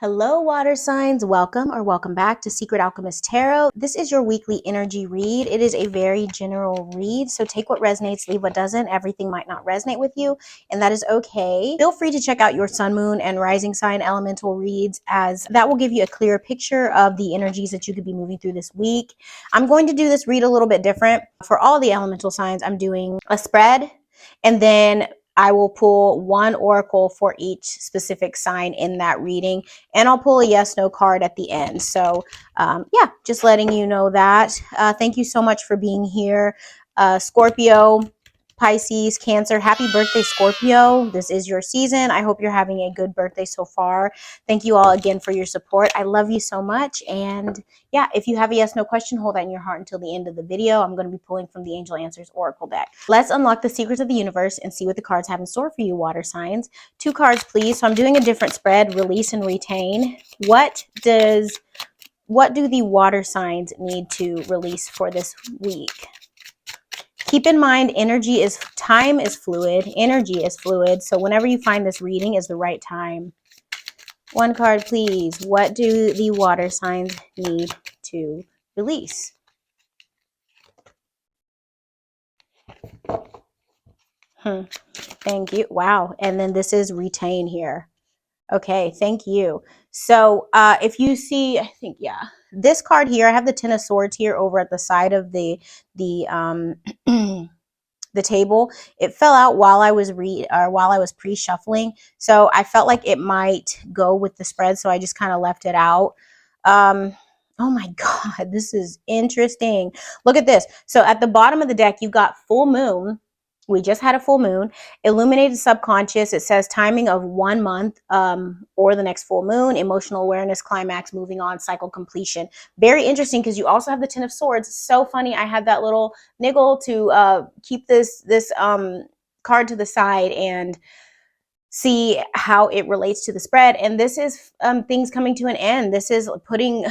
Hello, water signs. Welcome back to Secret Alchemist Tarot. This is your weekly energy read. It is a very general read, so take what resonates, leave what doesn't. Everything might not resonate with you, and that is okay. Feel free to check out your sun, moon, and rising sign elemental reads, as that will give you a clearer picture of the energies that you could be moving through this week. I'm going to do this read a little bit different. For all the elemental signs, I'm doing a spread, and then I will pull one oracle for each specific sign in that reading, and I'll pull a yes no card at the end. So yeah, just letting you know that. Thank you so much for being here. Scorpio, Pisces, Cancer, happy birthday, Scorpio. This is your season. I hope you're having a good birthday so far. Thank you all again for your support. I love you so much. And yeah, if you have a yes no question, hold that in your heart until the end of the video. I'm going to be pulling from the Angel Answers Oracle deck. Let's unlock the secrets of the universe and see what the cards have in store for you, water signs. 2 cards, please. So I'm doing a different spread, release and retain. What do the water signs need to release for this week? Keep in mind, time is fluid, energy is fluid. So whenever you find this reading is the right time. 1 card, please. What do the water signs need to release? Thank you. Wow. And then this is retain here. Okay, thank you. So if you see, I think, yeah, this card here, I have the Ten of Swords here over at the side of the the table. It fell out while I was pre-shuffling, so I felt like it might go with the spread, so I just kind of left it out. Oh my God, this is interesting. Look at this. So at the bottom of the deck, you've got full moon. We just had a full moon. Illuminated subconscious. It says timing of 1 month or the next full moon. Emotional awareness, climax, moving on, cycle completion. Very interesting because you also have the Ten of Swords. So funny. I had that little niggle to keep this card to the side and see how it relates to the spread. And this is things coming to an end. This is putting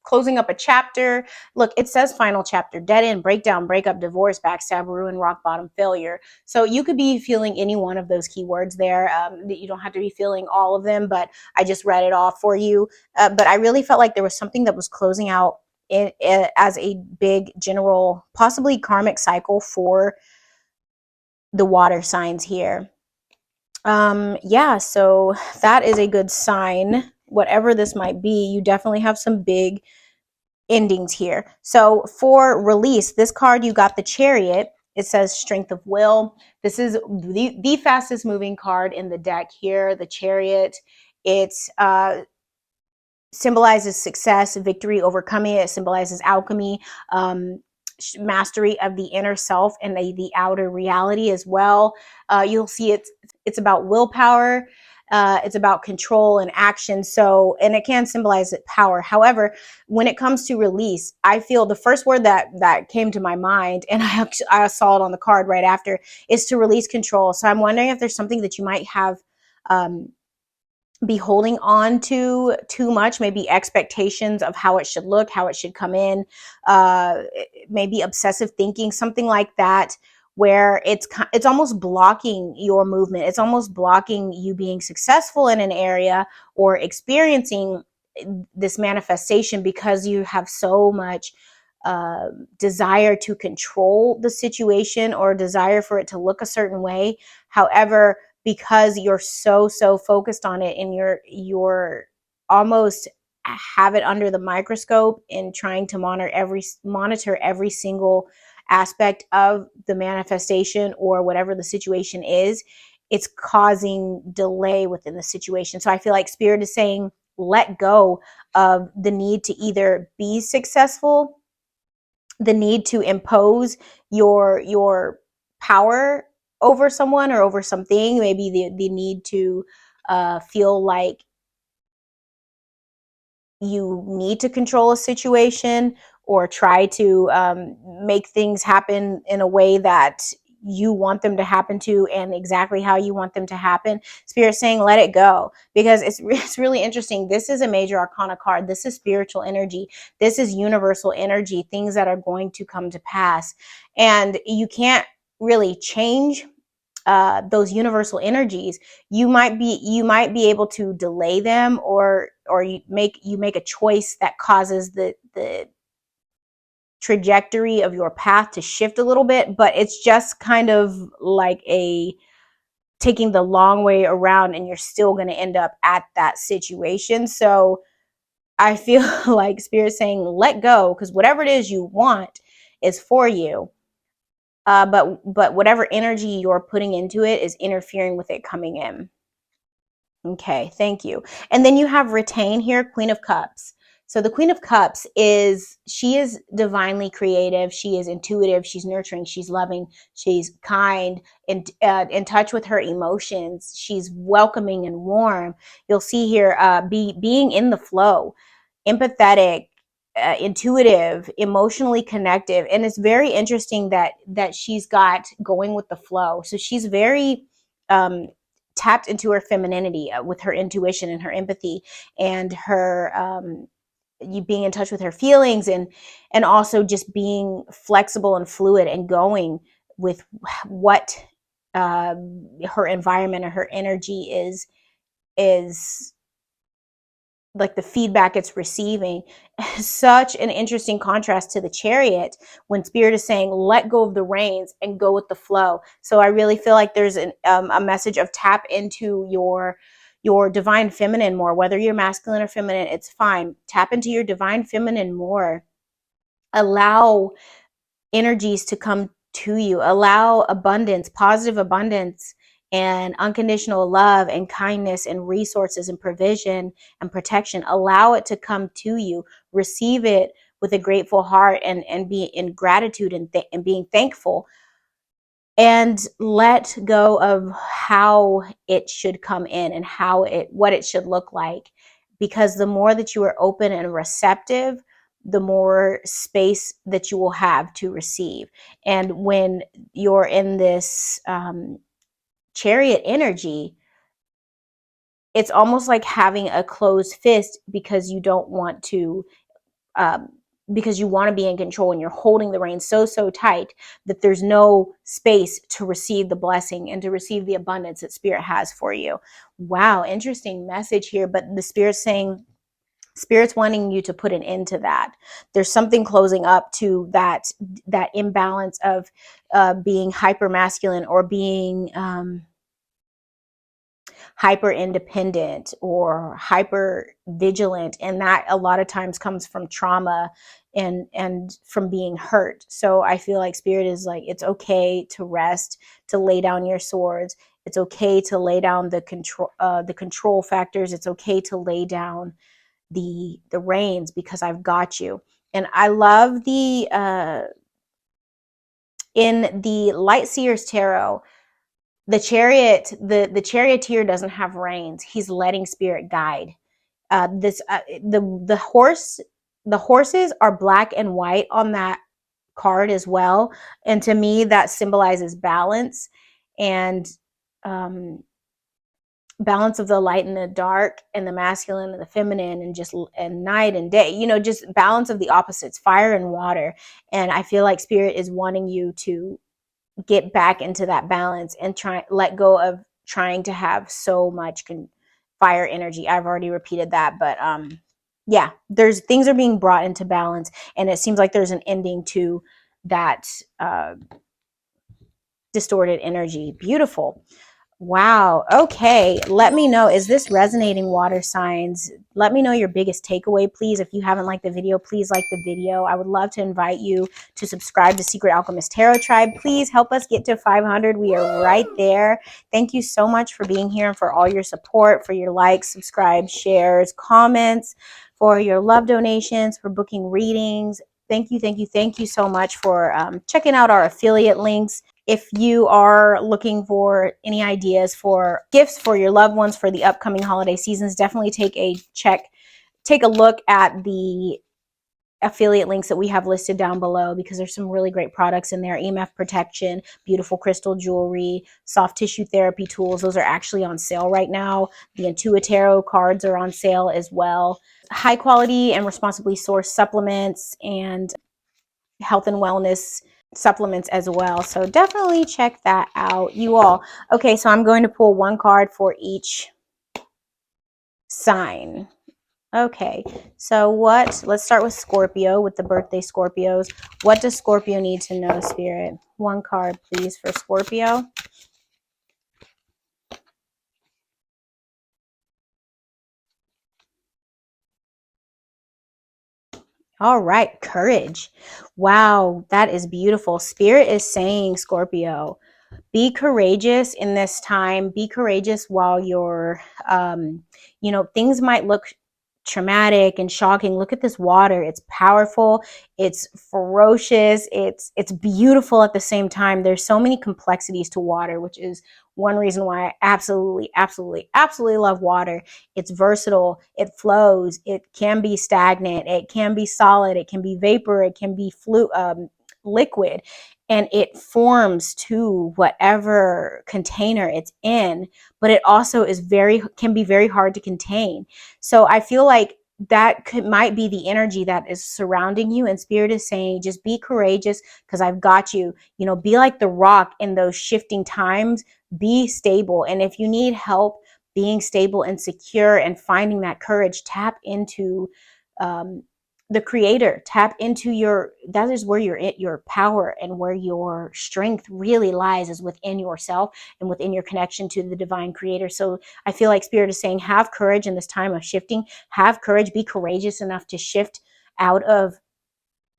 closing up a chapter. Look, it says final chapter, dead end, breakdown, breakup, divorce, backstab, ruin, rock bottom, failure. So you could be feeling any one of those keywords there. You don't have to be feeling all of them, but I just read it off for you. But I really felt like there was something that was closing out as a big general, possibly karmic cycle for the water signs here. Yeah, so that is a good sign. Whatever this might be, you definitely have some big endings here. So for release, this card, you got the Chariot. It says strength of will. This is the fastest moving card in the deck here, the Chariot. It symbolizes success, victory, overcoming. It symbolizes alchemy, mastery of the inner self and the outer reality as well. You'll see it's about willpower. It's about control and action. So, and it can symbolize power. However, when it comes to release, I feel the first word that came to my mind, and I saw it on the card right after, is to release control. So I'm wondering if there's something that you might have be holding on to too much, maybe expectations of how it should look, how it should come in, maybe obsessive thinking, something like that, where it's almost blocking your movement. It's almost blocking you being successful in an area or experiencing this manifestation because you have so much desire to control the situation or desire for it to look a certain way. However, because you're so focused on it and you're almost have it under the microscope and trying to monitor every single aspect of the manifestation or whatever the situation is, it's causing delay within the situation. So I feel like Spirit is saying, let go of the need to either be successful, the need to impose your power over someone or over something, maybe the need to feel like you need to control a situation or try to make things happen in a way that you want them to happen to and exactly how you want them to happen. Spirit saying, let it go, because it's really interesting. This is a major arcana card. This is spiritual energy. This is universal energy, things that are going to come to pass. And you can't really change those universal energies, you might be able to delay them, or you make a choice that causes the trajectory of your path to shift a little bit, but it's just kind of like a taking the long way around, and you're still going to end up at that situation. So I feel like Spirit saying let go, because whatever it is you want is for you. But whatever energy you're putting into it is interfering with it coming in. Okay, thank you. And then you have retain here, Queen of Cups. So the Queen of Cups she is divinely creative. She is intuitive. She's nurturing. She's loving. She's kind, and in touch with her emotions. She's welcoming and warm. You'll see here, being in the flow, empathetic, intuitive, emotionally connective. And it's very interesting that she's got going with the flow. So she's very tapped into her femininity, with her intuition and her empathy, and her you being in touch with her feelings, and also just being flexible and fluid and going with what her environment or her energy is like, the feedback it's receiving. Such an interesting contrast to the Chariot, when Spirit is saying let go of the reins and go with the flow. So I really feel like there's a message of tap into your divine feminine more. Whether you're masculine or feminine, it's fine. Tap into your divine feminine more. Allow energies to come to you. Allow abundance, positive abundance, and unconditional love and kindness and resources and provision and protection. Allow it to come to you. Receive it with a grateful heart, and be in gratitude, and being thankful, and let go of how it should come in, and what it should look like. Because the more that you are open and receptive, the more space that you will have to receive. And when you're in this Chariot energy, it's almost like having a closed fist, because you don't want to because you want to be in control, and you're holding the reins so tight that there's no space to receive the blessing and to receive the abundance that Spirit has for you. Wow, interesting message here. But the Spirit's saying, Spirit's wanting you to put an end to that. There's something closing up to that imbalance of being hyper masculine, or being hyper independent, or hyper vigilant, and that a lot of times comes from trauma, and from being hurt. So I feel like Spirit is like, it's okay to rest, to lay down your swords. It's okay to lay down the control factors. It's okay to lay down the reins, because I've got you. And I love in the Light Seers Tarot, the charioteer doesn't have reins. He's letting Spirit guide. The horses are black and white on that card as well, and to me that symbolizes balance, and balance of the light and the dark, and the masculine and the feminine, and night and day, just balance of the opposites, fire and water. And I feel like Spirit is wanting you to get back into that balance, and let go of trying to have so much fire energy. I've already repeated that, but yeah, things are being brought into balance, and it seems like there's an ending to that distorted energy. Beautiful. Wow. Okay. Let me know. Is this resonating, water signs? Let me know your biggest takeaway, please. If you haven't liked the video, please like the video. I would love to invite you to subscribe to Secret Alchemist Tarot Tribe. Please help us get to 500. We are right there. Thank you so much for being here, and for all your support, for your likes, subscribe, shares, comments, for your love donations, for booking readings. Thank you so much for checking out our affiliate links. If you are looking for any ideas for gifts for your loved ones for the upcoming holiday seasons, definitely take a look at the affiliate links that we have listed down below, because there's some really great products in there. EMF protection, beautiful crystal jewelry, soft tissue therapy tools. Those are actually on sale right now. The Intuit Tarot cards are on sale as well. High quality and responsibly sourced supplements, and health and wellness supplements as well. So definitely check that out, you all. Okay, so I'm going to pull one card for each sign. Okay, so let's start with Scorpio, with the birthday Scorpios. What does Scorpio need to know, Spirit? One card, please, for Scorpio. All right, courage. Wow, that is beautiful. Spirit is saying, Scorpio, be courageous in this time. Be courageous while you're, things might look traumatic and shocking. Look at this water. It's powerful. It's ferocious. It's beautiful at the same time. There's so many complexities to water, which is one reason why I absolutely, absolutely, absolutely love water. It's versatile. It flows. It can be stagnant. It can be solid. It can be vapor. It can be liquid, and it forms to whatever container it's in, but it also can be very hard to contain. So I feel like might be the energy that is surrounding you, and Spirit is saying, just be courageous because I've got you. Be like the rock in those shifting times. Be stable, and if you need help being stable and secure and finding that courage, tap into um, the creator. Tap into that is where your power and where your strength really lies, is within yourself and within your connection to the divine creator. So I feel like Spirit is saying, have courage in this time of shifting. Have courage. Be courageous enough to shift out of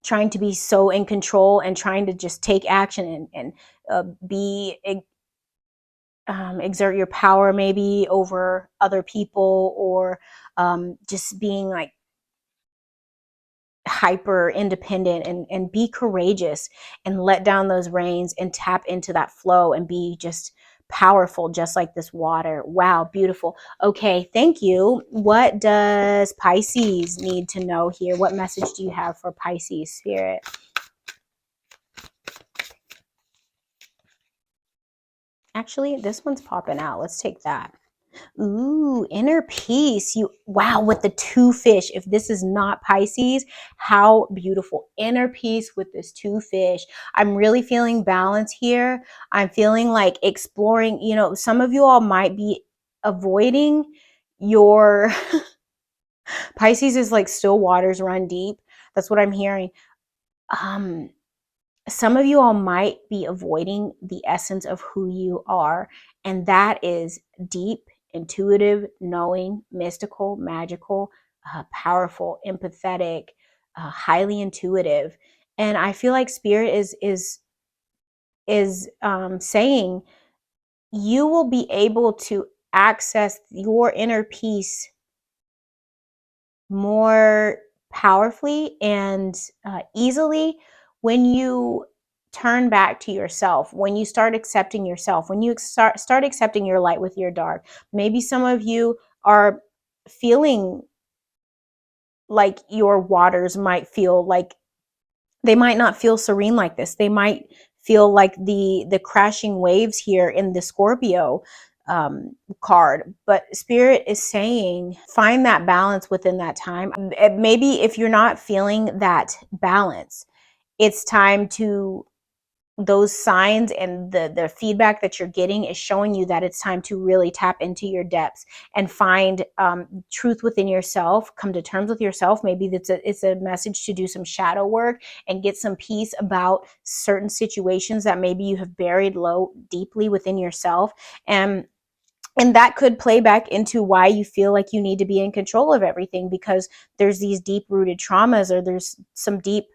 trying to be so in control and trying to just take action and exert your power maybe over other people, or just being like hyper independent, and be courageous and let down those reins and tap into that flow and be just powerful, just like this water. Wow, beautiful. Okay, thank you. What does Pisces need to know here? What message do you have for Pisces, Spirit? Actually, this one's popping out. Let's take that. Ooh, inner peace. Wow, with the two fish. If this is not Pisces, how beautiful. Inner peace with this two fish. I'm really feeling balance here. I'm feeling like exploring, some of you all might be avoiding your Pisces is like still waters run deep. That's what I'm hearing. Some of you all might be avoiding the essence of who you are, and that is deep, intuitive, knowing, mystical, magical, powerful, empathetic, highly intuitive. And I feel like Spirit is saying you will be able to access your inner peace more powerfully and easily when you turn back to yourself, when you start accepting yourself, when you start accepting your light with your dark. Maybe some of you are feeling like your waters might feel like they might not feel serene like this. They might feel like the crashing waves here in the Scorpio card. But Spirit is saying, find that balance within that time. Maybe if you're not feeling that balance, it's time to, those signs and the feedback that you're getting is showing you that it's time to really tap into your depths and find truth within yourself. Come to terms with yourself. Maybe it's a message to do some shadow work and get some peace about certain situations that maybe you have buried low deeply within yourself. And that could play back into why you feel like you need to be in control of everything, because there's these deep rooted traumas, or there's some deep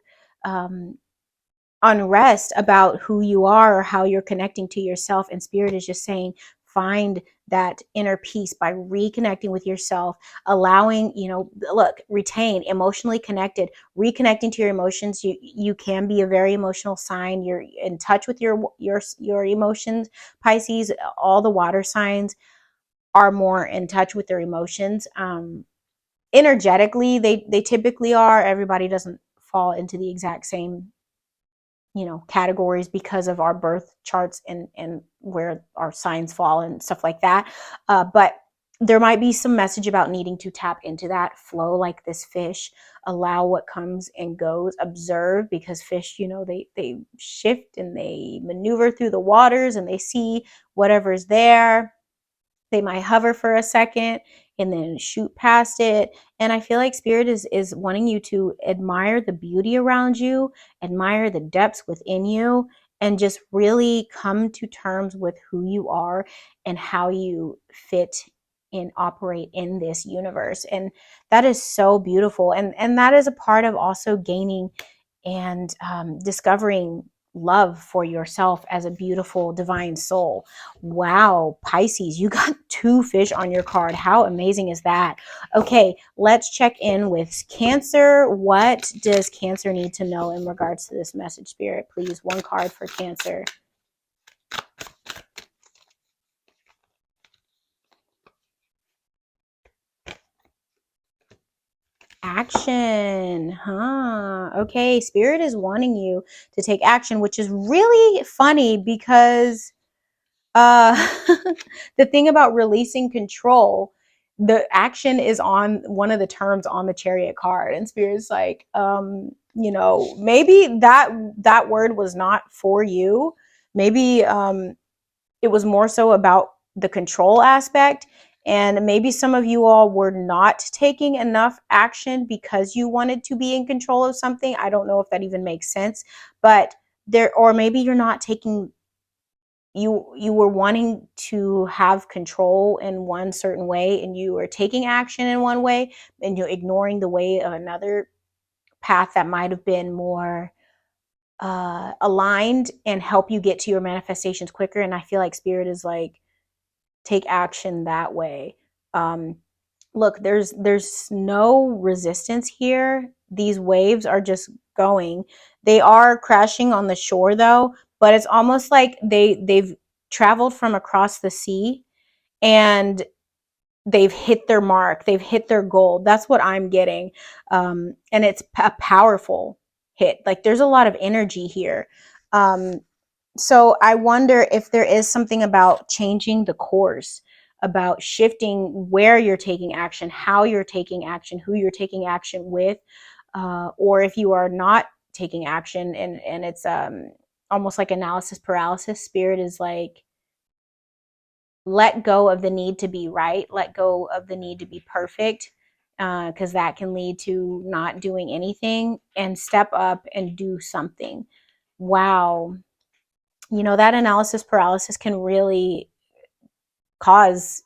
unrest about who you are or how you're connecting to yourself. And Spirit is just saying, find that inner peace by reconnecting with yourself, allowing, retain, emotionally connected, reconnecting to your emotions. You can be a very emotional sign. You're in touch with your emotions. Pisces, all the water signs are more in touch with their emotions. Energetically, they typically are. Everybody doesn't fall into the exact same categories because of our birth charts and where our signs fall and stuff like that. But there might be some message about needing to tap into that flow like this fish, allow what comes and goes, observe, because fish, you know, they shift and they maneuver through the waters and they see whatever's there. They might hover for a second and then shoot past it. And I feel like spirit is wanting you to admire the beauty around you, admire the depths within you, and just really come to terms with who you are and how you fit and operate in this universe. And that is so beautiful. And that is a part of also gaining and discovering love for yourself as a beautiful divine soul. Wow, Pisces, you got 2 fish on your card. How amazing is that? Okay, let's check in with Cancer. What does Cancer need to know in regards to this message, Spirit? Please, 1 card for Cancer. Action, huh? Okay, Spirit is wanting you to take action, which is really funny because uh the thing about releasing control, the action is on one of the terms on the Chariot card, and Spirit's like, you know, maybe that word was not for you. Maybe it was more so about the control aspect. And maybe some of you all were not taking enough action because you wanted to be in control of something. I don't know if that even makes sense, but there, or maybe you're not taking, you were wanting to have control in one certain way and you were taking action in one way and you're ignoring the way of another path that might have been more aligned and help you get to your manifestations quicker. And I feel like Spirit is like, take action that way. Look, there's no resistance here. These waves are just going. They are crashing on the shore though, but it's almost like they've traveled from across the sea and they've hit their mark. They've hit their goal. That's what I'm getting. And it's a powerful hit. Like there's a lot of energy here. So I wonder if there is something about changing the course, about shifting where you're taking action, how you're taking action, who you're taking action with, or if you are not taking action and it's almost like analysis paralysis. Spirit is like, let go of the need to be right, let go of the need to be perfect, because that can lead to not doing anything, and step up and do something. Wow. You know, that analysis paralysis can really cause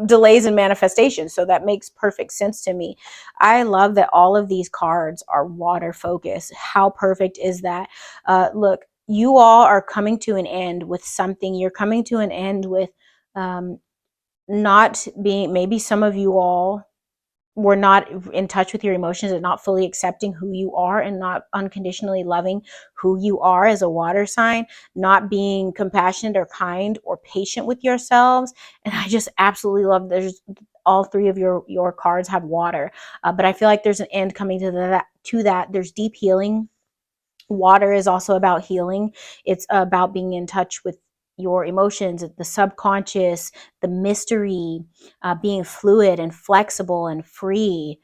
delays in manifestation. So that makes perfect sense to me. I love that all of these cards are water focused. How perfect is that? Look, you all are coming to an end with something. You're coming to an end with not being, maybe some of you all were not in touch with your emotions and not fully accepting who you are and not unconditionally loving who you are as a water sign, not being compassionate or kind or patient with yourselves. And I just absolutely love, there's all 3 of your cards have water, but I feel like there's an end coming to that. There's deep healing. Water is also about healing. It's about being in touch with your emotions, the subconscious, the mystery, being fluid and flexible and free,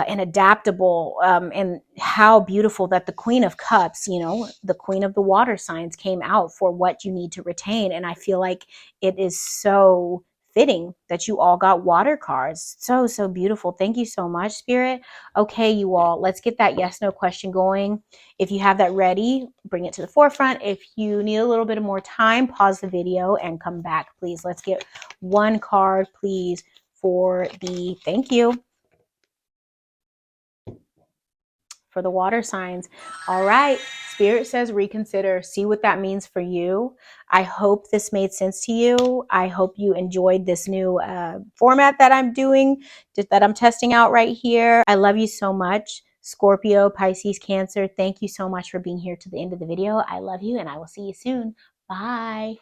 and adaptable. And how beautiful that the Queen of Cups, you know, the Queen of the water signs, came out for what you need to retain. And I feel like it is so fitting that you all got water cards. So, so beautiful. Thank you so much, Spirit. Okay, you all, let's get that yes, no question going. If you have that ready, bring it to the forefront. If you need a little bit of more time, pause the video and come back, please. Let's get 1 card, please, for the, thank you, for the water signs. All right. Spirit says reconsider. See what that means for you. I hope this made sense to you. I hope you enjoyed this new format that I'm doing, that I'm testing out right here. I love you so much. Scorpio, Pisces, Cancer, thank you so much for being here to the end of the video. I love you and I will see you soon. Bye.